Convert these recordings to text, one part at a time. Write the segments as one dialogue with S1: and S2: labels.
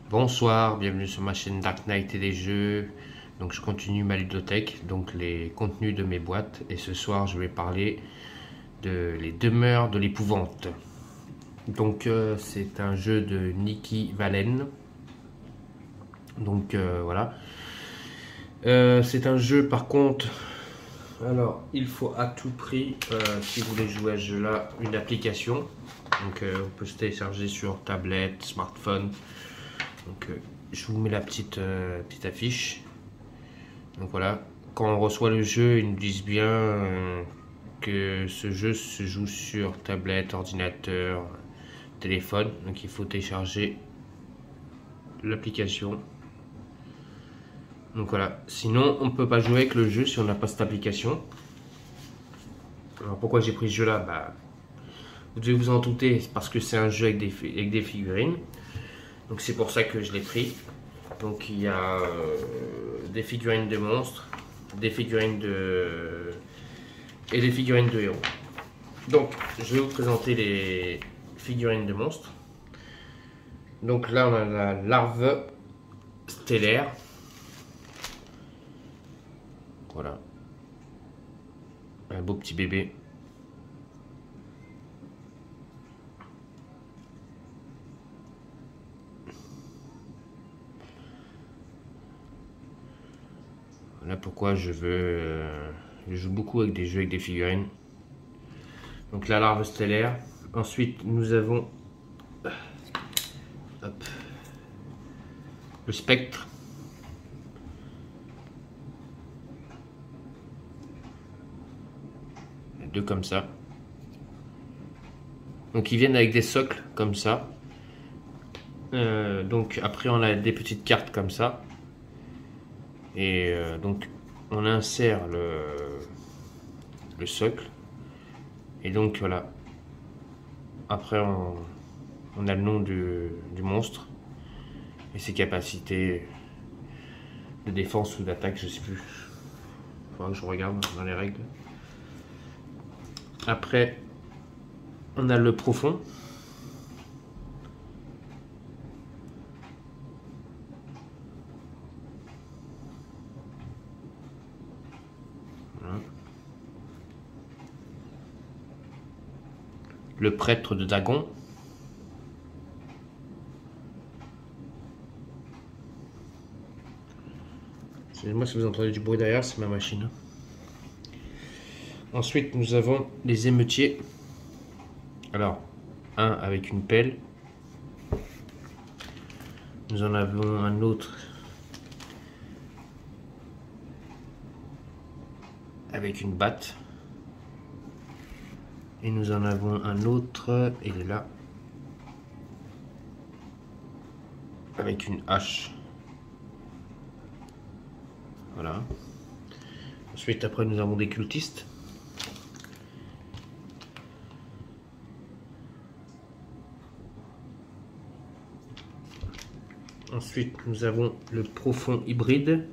S1: Bonsoir, bienvenue sur ma chaîne Dark Knight et des jeux. Donc je continue ma ludothèque, donc les contenus de mes boîtes. Et ce soir je vais parler de Les Demeures de l'épouvante. Donc c'est un jeu de Nikki Valen. Donc voilà. C'est un jeu par contre. Alors il faut à tout prix, si vous voulez jouer à ce jeu là, une application. Donc on peut se télécharger sur tablette, smartphone. Donc je vous mets la petite affiche. Donc voilà, quand on reçoit le jeu, ils nous disent bien que ce jeu se joue sur tablette, ordinateur, téléphone. Donc il faut télécharger l'application. Donc voilà, sinon on ne peut pas jouer avec le jeu si on n'a pas cette application. Alors pourquoi j'ai pris ce jeu là, vous devez vous en douter, parce que c'est un jeu avec des figurines. Donc c'est pour ça que je l'ai pris. Donc il y a des figurines de monstres, des figurines et des figurines de héros. Donc je vais vous présenter les figurines de monstres. Donc là on a la larve stellaire. Voilà. Un beau petit bébé. Voilà pourquoi je joue beaucoup avec des jeux avec des figurines. Donc la larve stellaire. Ensuite nous avons le spectre. Deux comme ça. Donc ils viennent avec des socles comme ça. Donc après on a des petites cartes comme ça. Et donc on insère le socle. Et donc voilà. Après on a le nom du monstre. Et ses capacités de défense ou d'attaque, je sais plus. Faudra que je regarde dans les règles. Après on a le profond. Voilà. Le prêtre de Dagon. Excusez-moi si vous entendez du bruit derrière, c'est ma machine. Ensuite, nous avons les émeutiers. Alors, un avec une pelle. Nous en avons un autre avec une batte. Et nous en avons un autre, il est là, avec une hache. Voilà. Ensuite, après, nous avons des cultistes. Ensuite, nous avons le profond hybride.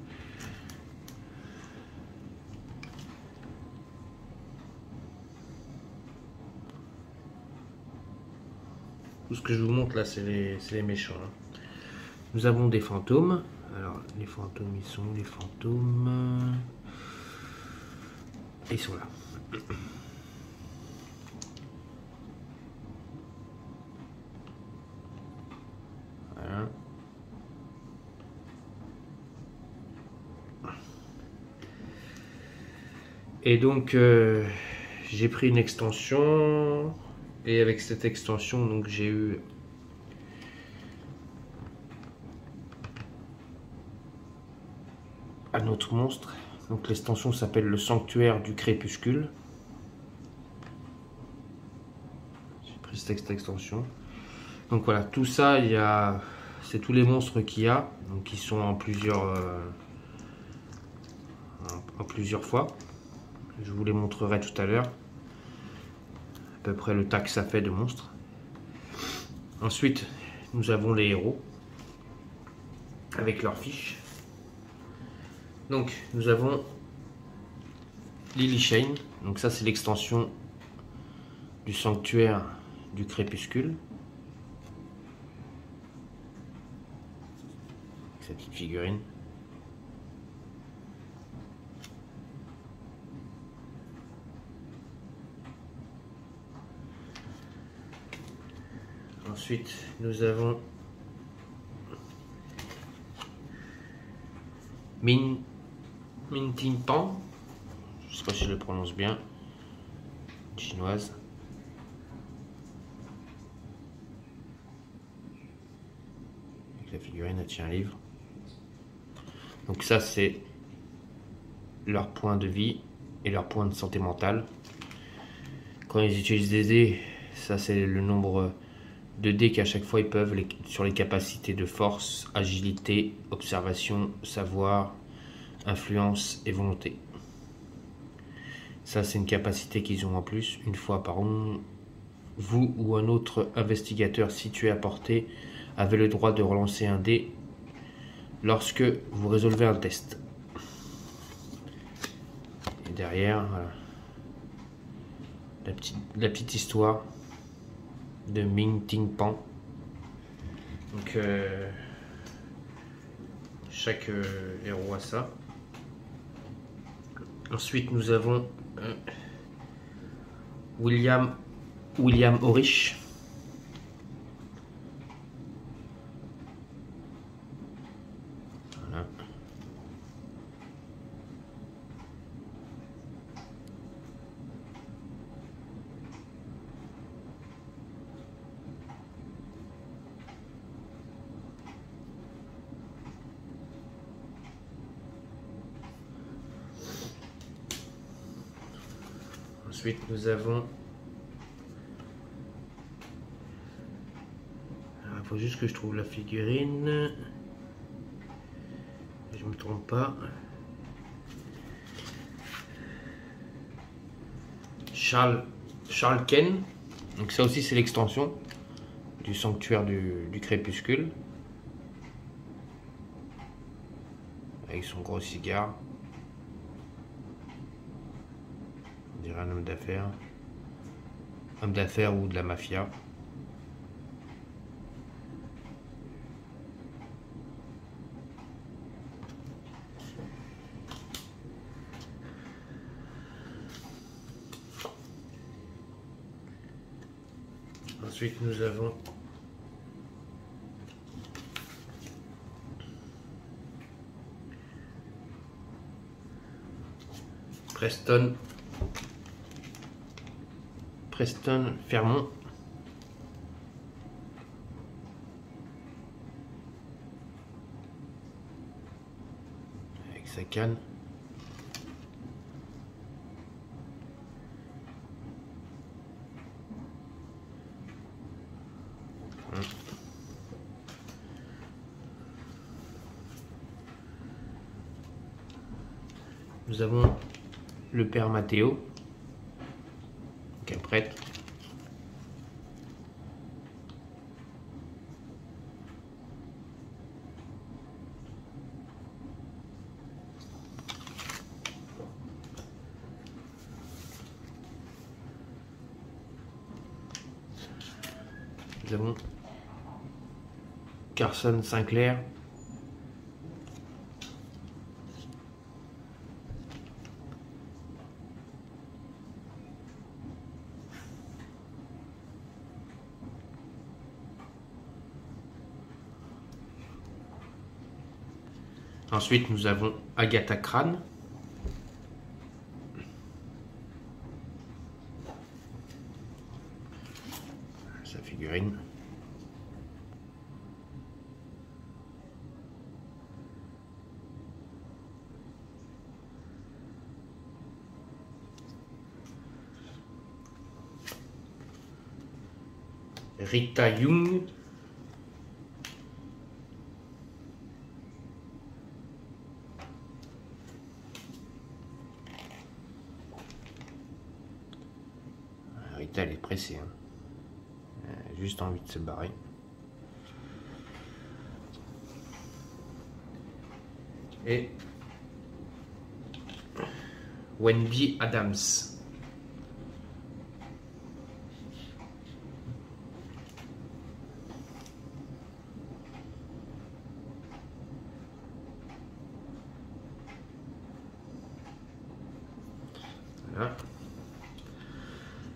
S1: Tout ce que je vous montre là, c'est les méchants. Nous avons des fantômes. Alors, les fantômes, ils sont où les fantômes? Ils sont là. Voilà. Et donc, j'ai pris une extension. Et avec cette extension, donc j'ai eu un autre monstre. Donc l'extension s'appelle le sanctuaire du crépuscule. J'ai pris cette extension. Donc voilà, tout ça, c'est tous les monstres qu'il y a. Donc ils sont en plusieurs fois. Je vous les montrerai tout à l'heure. À peu près le tas que ça fait de monstres. Ensuite, nous avons les héros avec leurs fiches. Donc, nous avons Lily Shane. Donc ça, c'est l'extension du sanctuaire du crépuscule. avec sa petite figurine. Ensuite, nous avons Min Tin Pan, je ne sais pas si je le prononce bien, chinoise. Avec la figurine, elle tient un livre. Donc ça, c'est leur point de vie et leur point de santé mentale. Quand ils utilisent des dés, ça c'est le nombre de dés qu'à chaque fois ils peuvent, sur les capacités de force, agilité, observation, savoir, influence et volonté. Ça c'est une capacité qu'ils ont en plus. Une fois par an, vous ou un autre investigateur situé à portée avez le droit de relancer un dé lorsque vous résolvez un test. Et derrière, voilà, la petite histoire de Min Tin Pan. Donc chaque héros a ça. Ensuite nous avons William Orich. Voilà. Ensuite, nous avons... Il faut juste que je trouve la figurine. Je me trompe pas. Charles Ken. Donc ça aussi, c'est l'extension du sanctuaire du crépuscule. Avec son gros cigare. On dirait un homme d'affaires. Homme d'affaires ou de la mafia. Ensuite, nous avons Preston Fermont. Avec sa canne. Nous avons le père Matteo, qui est un prêtre. Nous avons Carson Sinclair. Ensuite, nous avons Agatha Crane. Sa figurine. Rita Young. Rita, elle est pressée. Hein. Elle a juste envie de se barrer. Et Wendy Adams.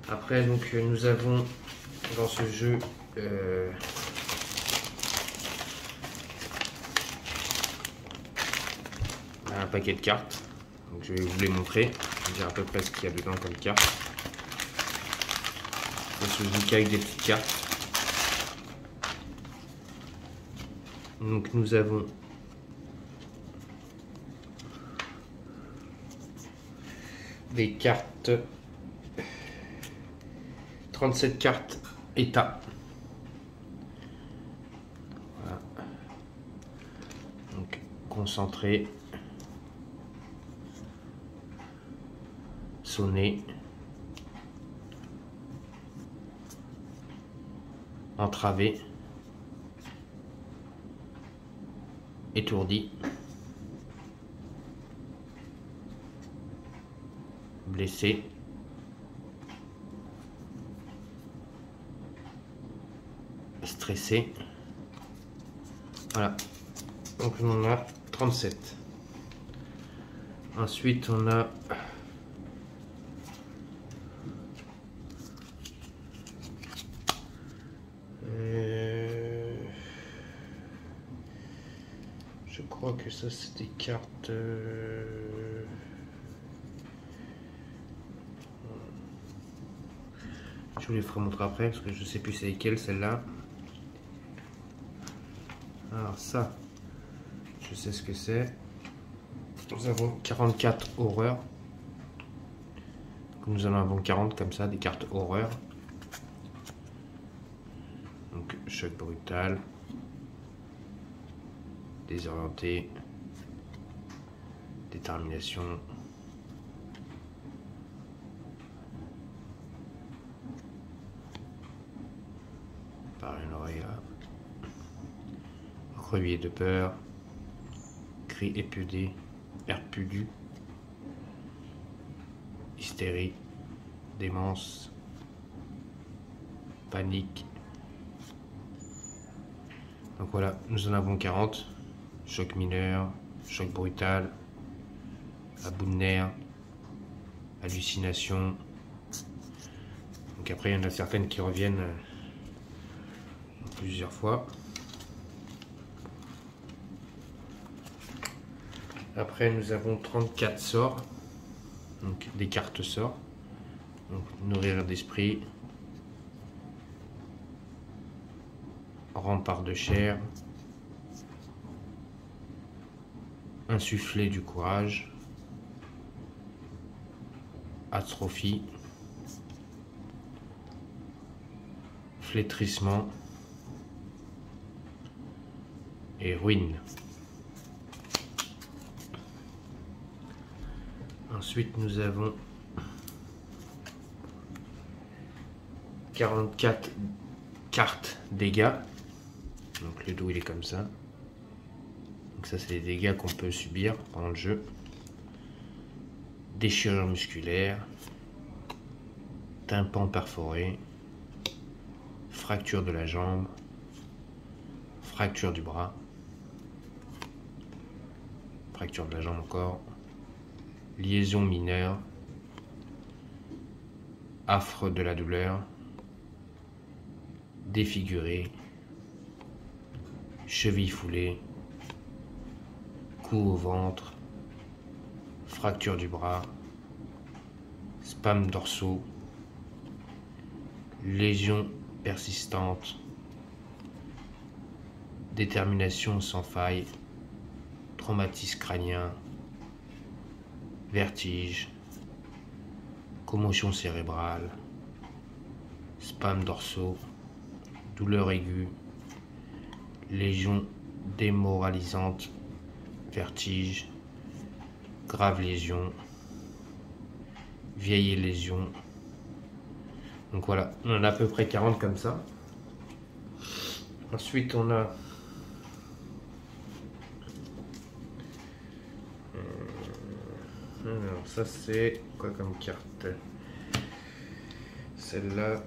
S1: Après, donc, nous avons dans ce jeu un paquet de cartes. Donc, je vais vous les montrer. Je vais dire à peu près ce qu'il y a dedans comme carte. C'est Suzuki avec des petites cartes. Donc nous avons des cartes, 37 cartes état. Voilà. Donc concentré, sonné, entravé, étourdi, blessé, stressé. Voilà, donc on en a 37. Ensuite on a je crois que ça c'est des cartes je vous les ferai montrer après parce que je sais plus c'est lesquelles celle-là. Alors ça, je sais ce que c'est. Nous avons 44 horreurs. Nous en avons 40 comme ça, des cartes horreurs. Donc choc brutal, désorienté, détermination, paranoïa, crevier de peur, cri épudé, perpudu, hystérie, démence, panique. Donc voilà, nous en avons 40. Choc mineur, choc brutal, à bout de nerfs, hallucination. Donc après, il y en a certaines qui reviennent plusieurs fois. Après, nous avons 34 sorts, donc des cartes sorts. Donc, nourrir d'esprit, rempart de chair, insuffler du courage, atrophie, flétrissement et ruine. Ensuite, nous avons 44 cartes dégâts. Donc le dos il est comme ça. Donc ça c'est les dégâts qu'on peut subir pendant le jeu. Déchirure musculaire, tympan perforé, fracture de la jambe, fracture du bras, fracture de la jambe encore, liaison mineure, affre de la douleur, défiguré, cheville foulée, coup au ventre, fracture du bras, spasmes dorsaux, lésion persistante, détermination sans faille, traumatisme crânien, vertige, commotion cérébrale, spasmes dorsaux, douleur aiguë, lésion démoralisante, vertige, grave lésion, vieille lésion. Donc voilà, on en a à peu près 40 comme ça. Ensuite on a alors ça c'est quoi comme carte? Celle-là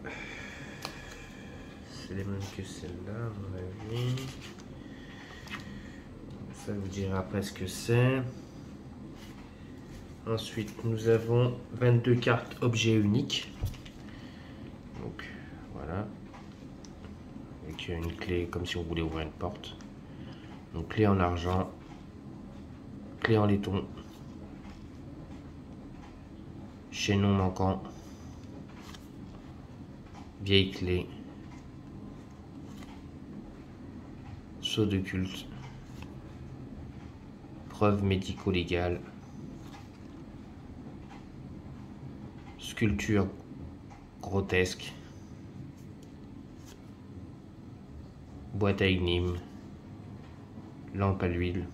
S1: c'est les mêmes que celle-là à mon avis. Ça vous dira après ce que c'est. Ensuite nous avons 22 cartes objets uniques. Voilà. Avec une clé comme si on voulait ouvrir une porte. Donc clé en argent, clé en laiton, chaînon manquant, vieille clé, sceau de culte, preuve médico-légale, sculpture grotesque, boîte à énigmes, lampe à l'huile,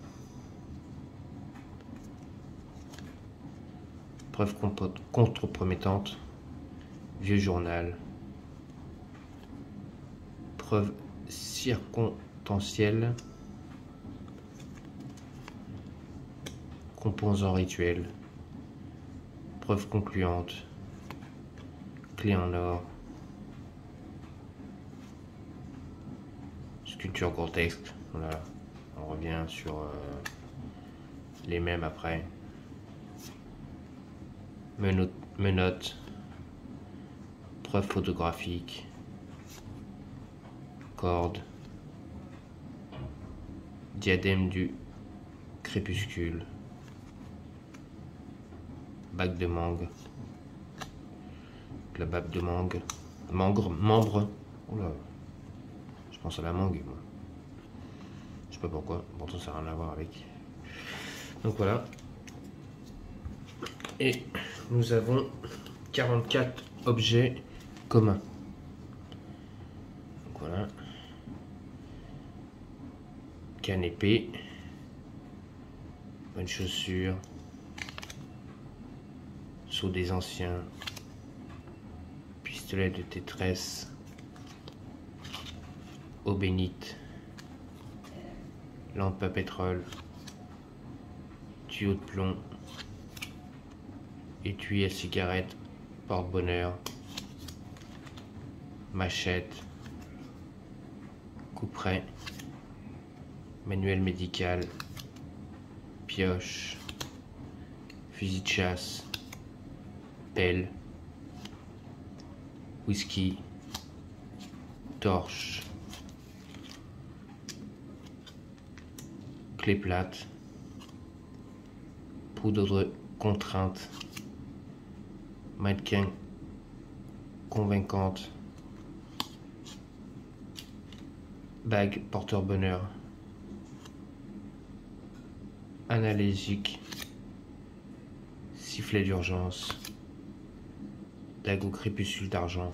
S1: preuve contre-promettante, vieux journal, preuve circonstancielle, composant rituel, preuve concluante, clé en or, sculpture grotesque. Voilà, on revient sur les mêmes après. Menottes, preuve photographique, corde, diadème du crépuscule, bague de mangue, la bague de mangue, membre, oula, je pense à la mangue, moi. Je sais pas pourquoi, pourtant ça n'a rien à voir avec. Donc voilà. Et nous avons 44 objets communs. Donc voilà. Canapé, bonne chaussure, seau des anciens, pistolet de Tétresse, eau bénite, lampe à pétrole, tuyau de plomb, étui à cigarette, porte-bonheur, machette, couperet, manuel médical, pioche, fusil de chasse, pelle, whisky, torche, clé plate, poudre de contrainte, mannequin convaincante, bague porteur-bonheur, analgésique, sifflet d'urgence, dague au crépuscule d'argent,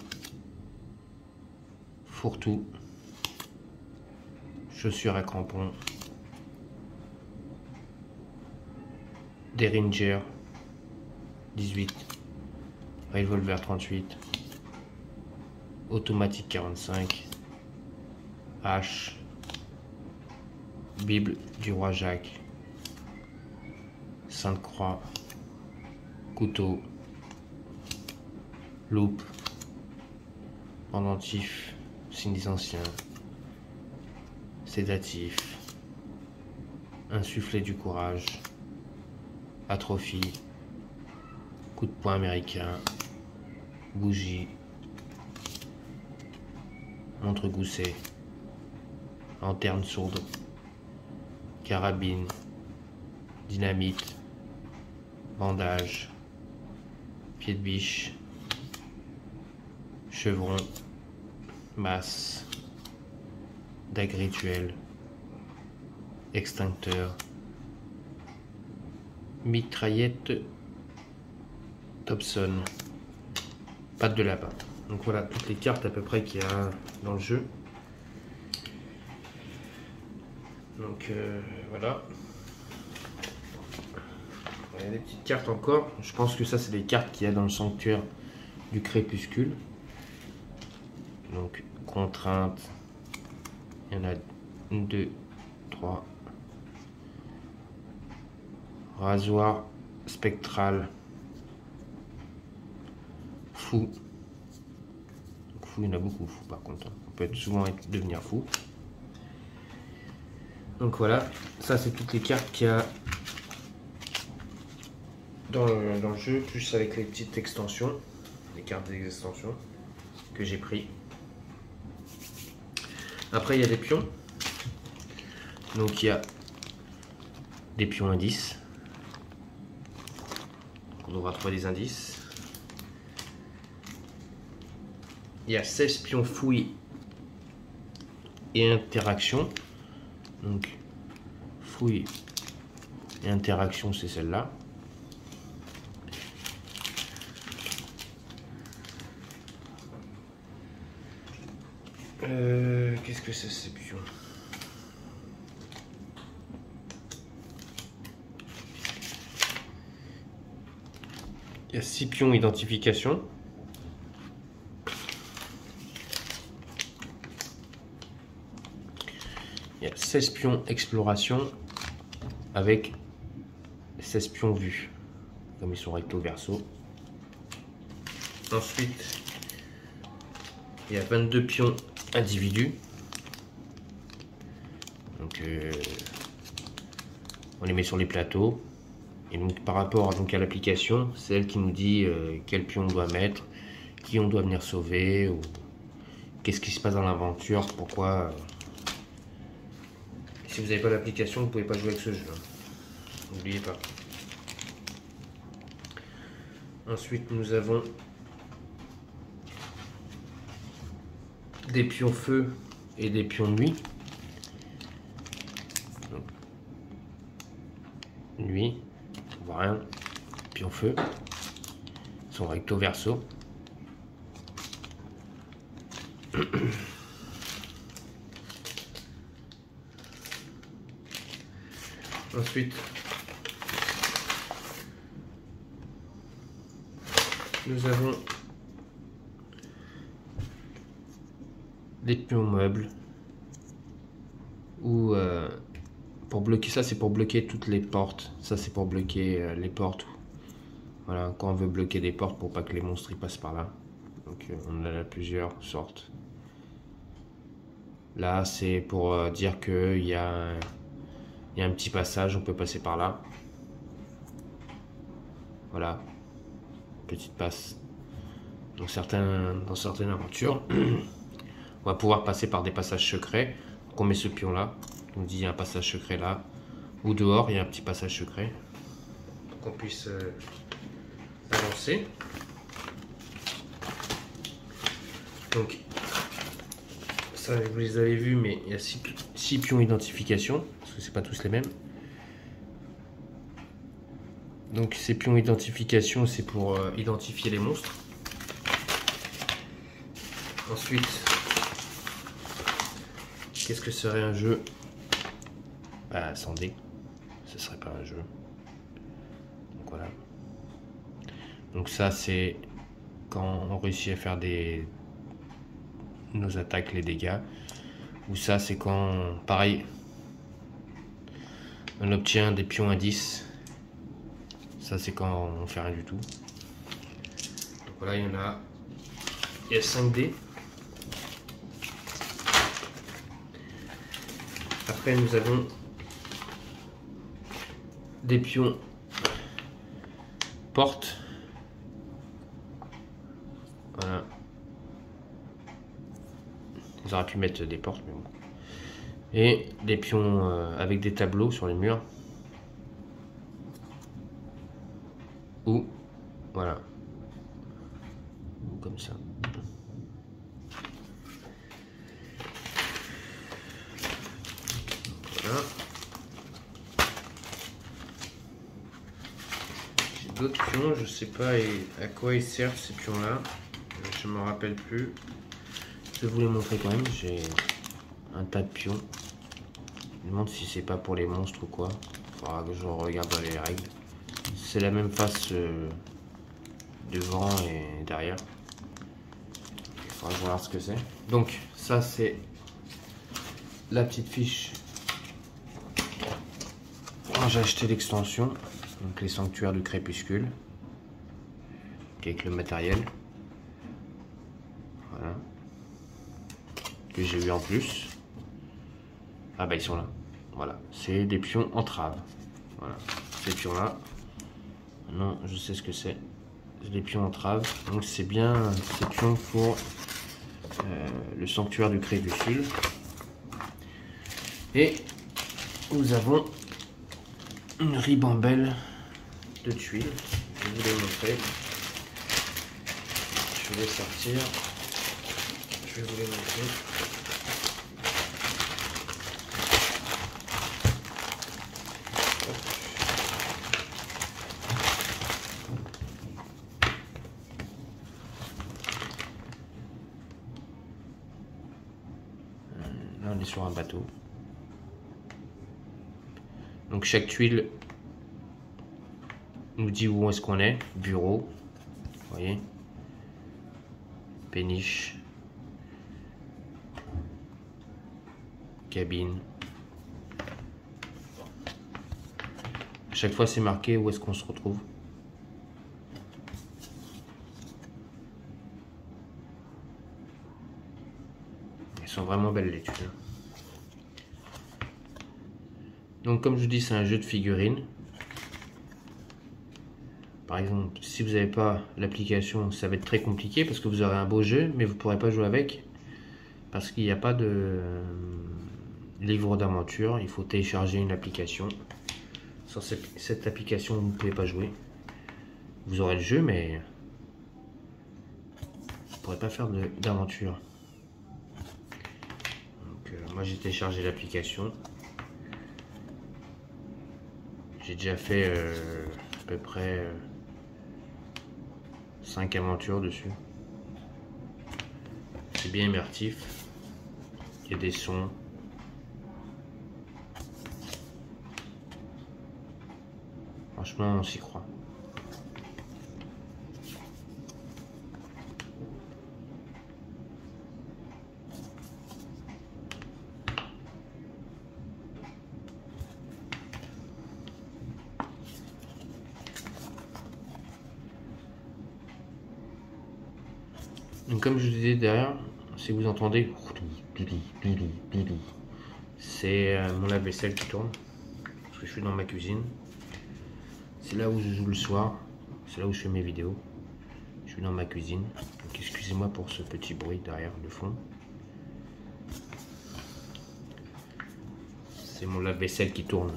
S1: fourre-tout, chaussures à crampons, Derringer 18, revolver 38, automatique 45, hache, Bible du roi Jacques, Sainte Croix, couteau, loupe, pendentif, signe des anciens, sédatif, insuffler du courage, atrophie, coup de poing américain, bougie, montre gousset, lanterne sourde, carabine, dynamite, bandage, pied de biche, chevron, masse, dague rituelle, extincteur, mitraillette Thompson, patte de lapin. Donc voilà toutes les cartes à peu près qu'il y a dans le jeu. Donc voilà. Il y a des petites cartes encore. Je pense que ça c'est des cartes qu'il y a dans le sanctuaire du crépuscule. Donc contrainte. Il y en a 1, 2, 3. Rasoir spectral. Fou. Donc, fou, il y en a beaucoup, fou par contre. On peut souvent devenir fou. Donc voilà, ça c'est toutes les cartes qu'il y a dans le jeu, plus avec les petites extensions, les cartes des extensions que j'ai pris. Après, il y a des pions. Donc, il y a des pions indices. On aura trouvé des indices. Il y a 16 pions fouilles et interaction. Donc, fouille et interaction, c'est celle-là. Qu'est-ce que c'est ces pions? Il y a 6 pions identification. Il y a 16 pions exploration avec 16 pions vue, comme ils sont recto verso. Ensuite, il y a 22 pions individus. Donc, on les met sur les plateaux. Et donc, par rapport donc, à l'application, c'est elle qui nous dit quel pion on doit mettre, qui on doit venir sauver, ou qu'est-ce qui se passe dans l'aventure, pourquoi. Si vous n'avez pas l'application, vous ne pouvez pas jouer avec ce jeu. N'oubliez pas. Ensuite, nous avons des pions feu et des pions nuit. Donc, nuit, on voit rien. Pions feu, ils sont recto verso. Ensuite, nous avons des pions meubles ou pour bloquer ça, c'est pour bloquer toutes les portes. Ça, c'est pour bloquer les portes. Voilà, quand on veut bloquer des portes pour pas que les monstres y passent par là. Donc, on en a plusieurs sortes. Là, c'est pour dire qu'il y a un petit passage, on peut passer par là. Voilà, petite passe. Dans certaines aventures, on va pouvoir passer par des passages secrets. Donc on met ce pion là, on dit il y a un passage secret là, ou dehors il y a un petit passage secret, pour qu'on puisse avancer. Donc ça vous les avez vus, mais il y a 6 pions identification, parce que c'est pas tous les mêmes. Donc ces pions identification, c'est pour identifier les monstres. Ensuite, qu'est-ce que serait un jeu? Bah, sans dés, ce serait pas un jeu. Donc voilà. Donc ça, c'est quand on réussit à faire nos attaques, les dégâts. Ou ça, c'est quand, pareil, on obtient des pions indices. Ça, c'est quand on fait rien du tout. Donc voilà, il y a 5 dés. Après, nous avons des pions porte. Voilà. Ils auraient pu mettre des portes, mais bon. Et des pions avec des tableaux sur les murs. Ou, voilà. Ou comme ça. Voilà. J'ai d'autres pions, je sais pas à quoi ils servent ces pions là. Je me rappelle plus. Je vais vous les montrer quand même. J'ai un tas de pions. Je me demande si c'est pas pour les monstres ou quoi. Il faudra que je regarde dans les règles. C'est la même face devant et derrière. Il faudra voir ce que c'est. Donc ça c'est la petite fiche. Quand j'ai acheté l'extension, donc les sanctuaires du crépuscule, avec le matériel. Voilà. Que j'ai eu en plus. Ah bah ils sont là. Voilà. C'est des pions entraves. Voilà. Ces pions là. Non, je sais ce que c'est. Les pions entraves. Donc c'est bien ces pions pour le sanctuaire du crépuscule. Et nous avons une ribambelle de tuiles. Je vais vous les montrer. Je vais les sortir. Je vais vous les montrer. Là, on est sur un bateau. Donc chaque tuile nous dit où est-ce qu'on est. Bureau, vous voyez. Péniche. Cabine. À chaque fois c'est marqué où est-ce qu'on se retrouve. Elles sont vraiment belles les tuiles. Donc comme je vous dis, c'est un jeu de figurines. Par exemple, si vous n'avez pas l'application, ça va être très compliqué parce que vous aurez un beau jeu, mais vous ne pourrez pas jouer avec parce qu'il n'y a pas de livre d'aventure. Il faut télécharger une application. Sans cette application, vous ne pouvez pas jouer. Vous aurez le jeu, mais vous ne pourrez pas faire d'aventure. Moi, j'ai téléchargé l'application. J'ai déjà fait à peu près 5 aventures dessus. C'est bien immersif. Il y a des sons. Franchement, on s'y croit. Donc comme je vous disais derrière, si vous entendez, c'est mon lave-vaisselle qui tourne, parce que je suis dans ma cuisine. C'est là où je joue le soir, c'est là où je fais mes vidéos. Je suis dans ma cuisine, donc excusez-moi pour ce petit bruit derrière le fond. C'est mon lave-vaisselle qui tourne.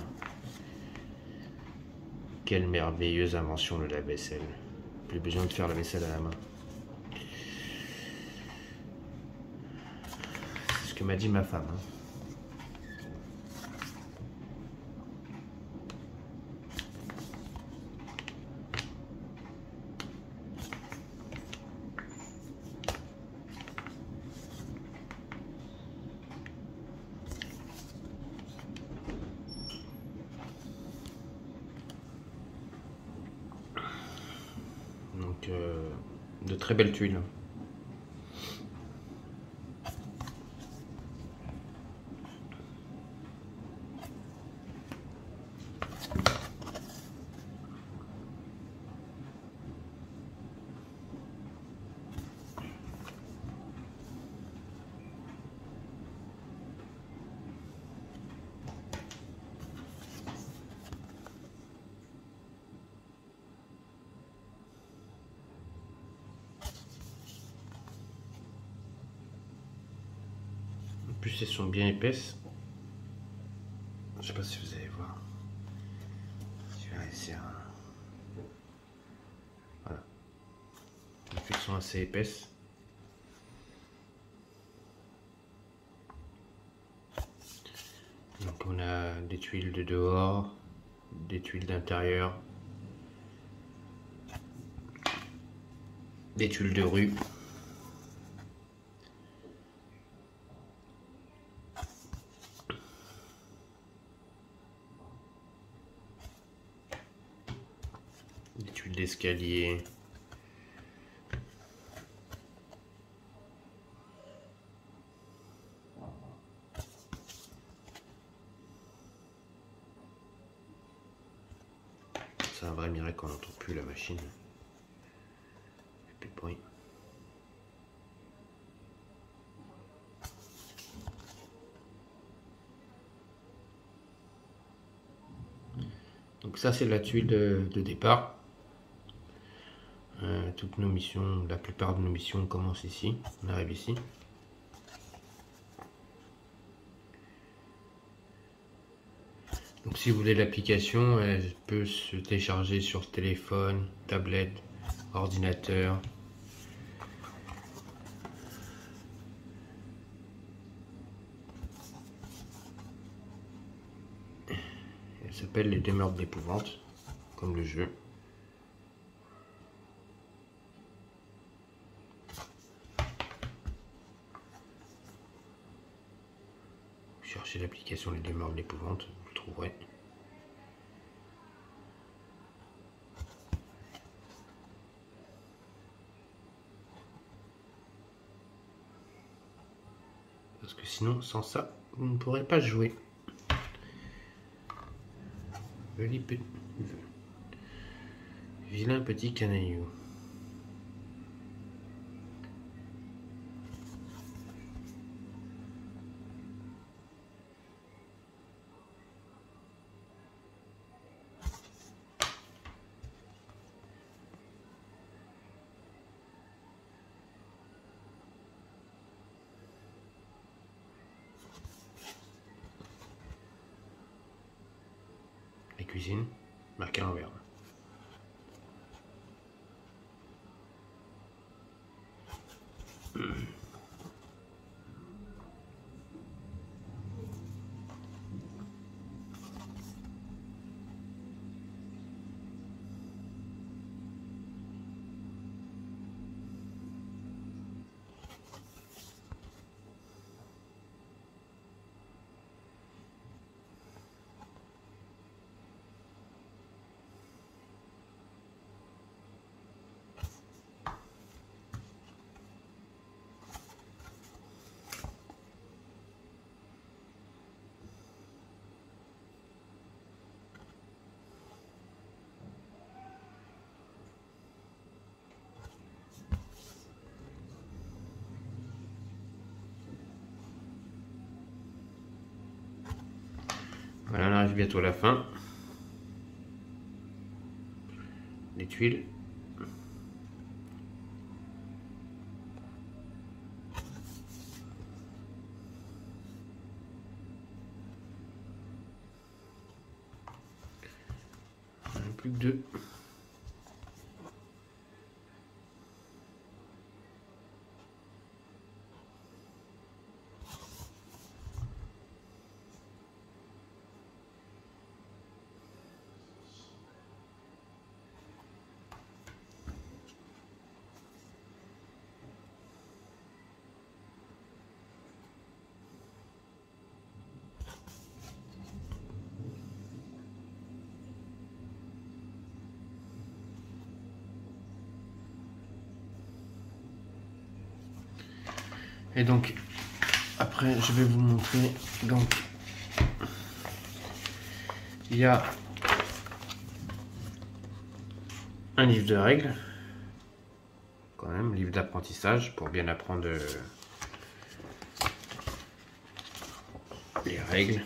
S1: Quelle merveilleuse invention le lave-vaisselle. Plus besoin de faire la vaisselle à la main. C'est ce que m'a dit ma femme. Donc, de très belles tuiles. Plus elles sont bien épaisses. Je sais pas si vous allez voir. Je vais réussir. Voilà. Les tuiles sont assez épaisses. Donc on a des tuiles de dehors, des tuiles d'intérieur, des tuiles de rue. Des tuiles d'escalier. C'est un vrai miracle qu'on n'entend plus la machine. Plus de bruit. Donc ça c'est la tuile de départ. Toutes nos missions, la plupart de nos missions commencent ici. On arrive ici. Donc si vous voulez l'application, elle peut se télécharger sur téléphone, tablette, ordinateur. Elle s'appelle Les Demeures de l'épouvante, comme le jeu. Cherchez l'application Les Demeures de l'épouvante, vous le trouverez. Parce que sinon, sans ça, vous ne pourrez pas jouer. Vilain petit canaillou. La cuisine, marquée en vert. Voilà, on arrive bientôt à la fin. Les tuiles. Il n'y en a plus que deux. Et donc, après, je vais vous montrer. Donc, il y a un livre de règles, quand même, livre d'apprentissage pour bien apprendre les règles,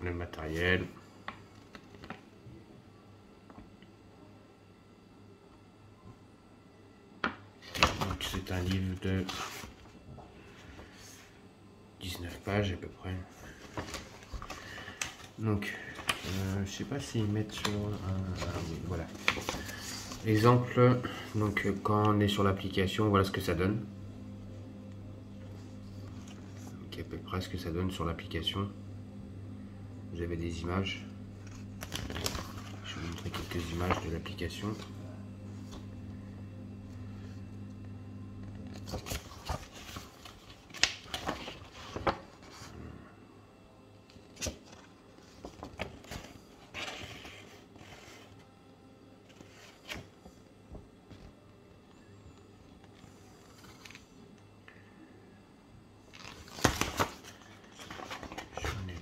S1: le matériel. C'est un livre de 19 pages à peu près. Donc, je sais pas s'ils mettent sur oui, voilà. Exemple, donc quand on est sur l'application, voilà ce que ça donne. Donc, à peu près ce que ça donne sur l'application. Vous avez des images. Je vais vous montrer quelques images de l'application.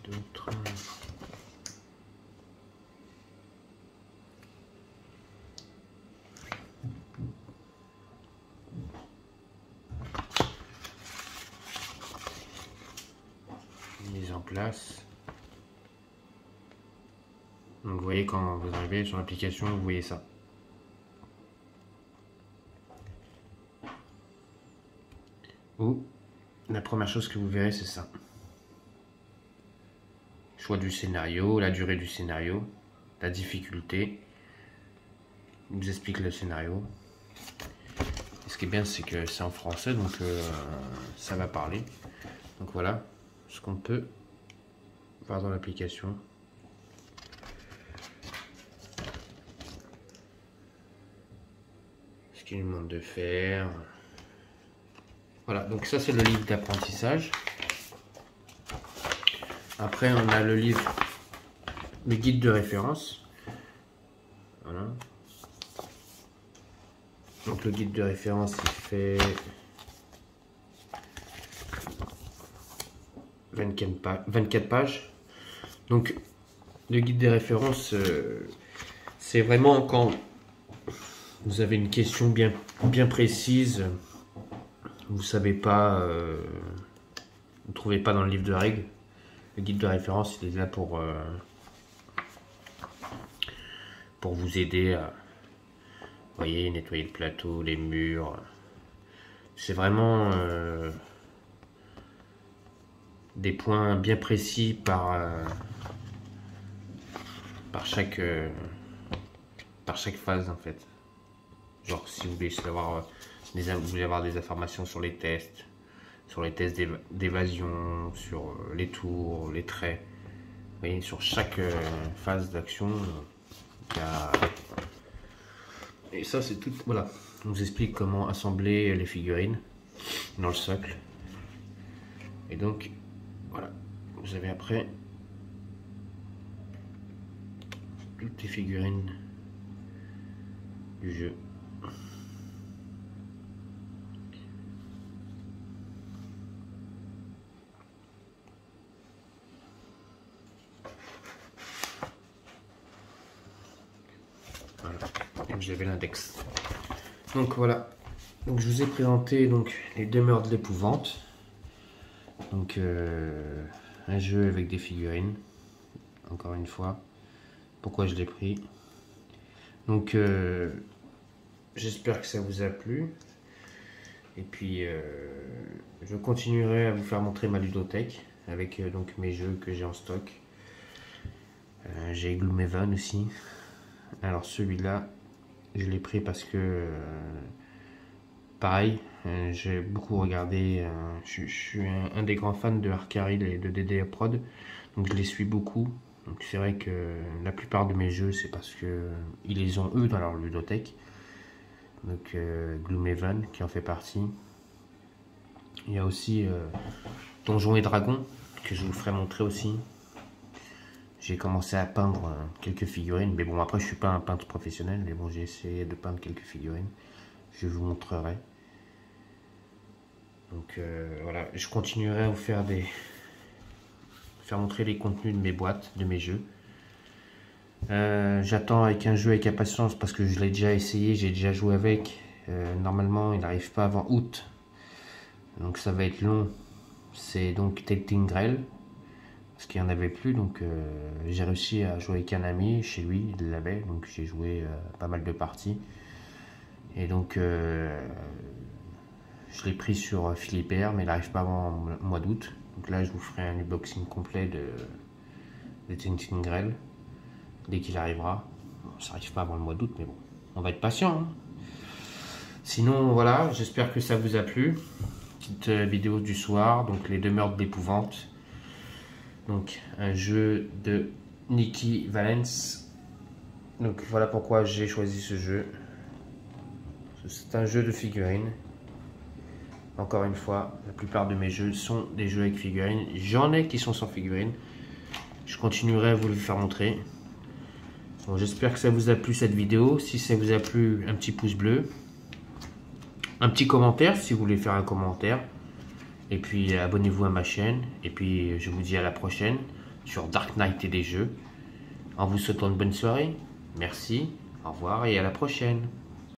S1: D'autres. Mise en place. Donc vous voyez quand vous arrivez sur l'application, vous voyez ça. Ou la première chose que vous verrez, c'est ça. choix du scénario, la durée du scénario, la difficulté. Il nous explique le scénario. Et ce qui est bien, c'est que c'est en français, donc ça va parler. Donc voilà ce qu'on peut voir dans l'application. Ce qu'il nous demande de faire. Voilà, donc ça c'est le livre d'apprentissage. Après on a le livre, le guide de référence. Voilà. Donc le guide de référence il fait 24 pages. Donc le guide des références, c'est vraiment quand vous avez une question bien précise, vous savez pas, vous ne trouvez pas dans le livre de règles. Le guide de référence il est là pour vous aider à, vous voyez, nettoyer le plateau, les murs. C'est vraiment des points bien précis par chaque phase en fait. Genre si vous voulez savoir, vous voulez avoir des informations sur les tests d'évasion, sur les tours, les traits. Vous voyez, sur chaque phase d'action, il y a... Et ça c'est tout, voilà. On vous explique comment assembler les figurines dans le socle. Et donc, voilà. Vous avez après toutes les figurines du jeu. Voilà. Et vous avez l'index. Donc voilà. Donc je vous ai présenté donc les demeures de l'épouvante. Donc un jeu avec des figurines. Encore une fois. Pourquoi je l'ai pris. Donc j'espère que ça vous a plu. Et puis je continuerai à vous faire montrer ma ludothèque avec donc mes jeux que j'ai en stock. J'ai Gloomhaven aussi. Alors celui-là, je l'ai pris parce que pareil, j'ai beaucoup regardé. Je suis un des grands fans de Archaril et de DDR Prod, donc je les suis beaucoup. Donc c'est vrai que la plupart de mes jeux, c'est parce que ils les ont eux dans leur ludothèque. Donc Gloomhaven qui en fait partie. Il y a aussi Donjons et Dragons que je vous ferai montrer aussi. J'ai commencé à peindre quelques figurines, mais bon après je suis pas un peintre professionnel, mais bon j'ai essayé de peindre quelques figurines. Je vous montrerai. Donc voilà, je continuerai à vous faire montrer les contenus de mes boîtes, de mes jeux. J'attends avec un jeu avec impatience parce que je l'ai déjà essayé, j'ai déjà joué avec. Normalement il n'arrive pas avant août, donc ça va être long. C'est donc Tainted Grail, parce qu'il n'y en avait plus, donc j'ai réussi à jouer avec un ami chez lui, il l'avait, donc j'ai joué pas mal de parties. Et donc je l'ai pris sur Philipper, mais il n'arrive pas avant le mois d'août. Donc là je vous ferai un unboxing complet de Tainted Grail dès qu'il arrivera. Bon, ça n'arrive pas avant le mois d'août, mais bon, on va être patient, hein. Sinon voilà, j'espère que ça vous a plu. Petite vidéo du soir, donc les demeures de l'épouvante. Donc un jeu de Nikki Valens. Donc voilà pourquoi j'ai choisi ce jeu. C'est un jeu de figurines. Encore une fois, la plupart de mes jeux sont des jeux avec figurines. J'en ai qui sont sans figurines. Je continuerai à vous le faire montrer. Bon, j'espère que ça vous a plu cette vidéo. Si ça vous a plu, un petit pouce bleu. Un petit commentaire si vous voulez faire un commentaire. Et puis abonnez-vous à ma chaîne. Et puis je vous dis à la prochaine sur Dark Knight et des jeux. En vous souhaitant une bonne soirée. Merci, au revoir et à la prochaine.